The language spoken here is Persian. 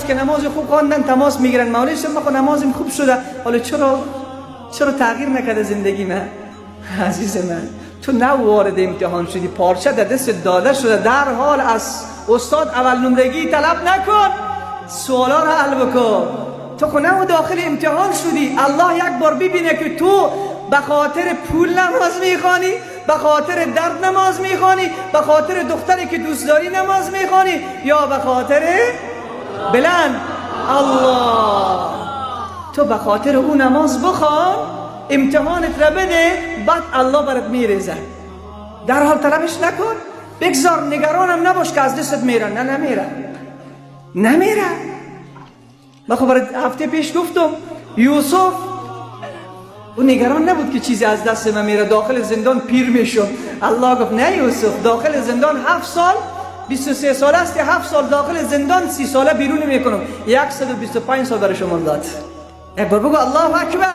که نماز خوب خواندن تماس میگیرن، مولوی صاحب ما نمازم خوب شده، حالا چرا تغییر نکرده زندگی من؟ عزیز من، تو نه وارد امتحان شدی، پارچه در دست داده شده، در حال از استاد اول نمرگی طلب نکن، سوالا رو حل بکن. تو خونه و داخل امتحان شدی، الله یک بار ببینه که تو به خاطر پول نماز میخوانی، به خاطر درد نماز میخوانی، به خاطر دختری که دوست داری نماز میخوانی، یا به خاطر بلند الله. تو به خاطر او نماز بخوان، امتحانت را بده، بعد الله برات میریزه. در حال طلبش نکن، بگذار، نگرانم نباش که از دستت میره. نه نمیره. من خب هفته پیش گفتم یوسف او نگران نبود که چیزی از دست من میره، داخل زندان پیر میشم. الله گفت نه یوسف، داخل زندان 7 سال، 23 سال است، 7 سال داخل زندان، 30 ساله بیرون میکنم، 125 سال برای شما داد. یک بار بگو الله اکبر.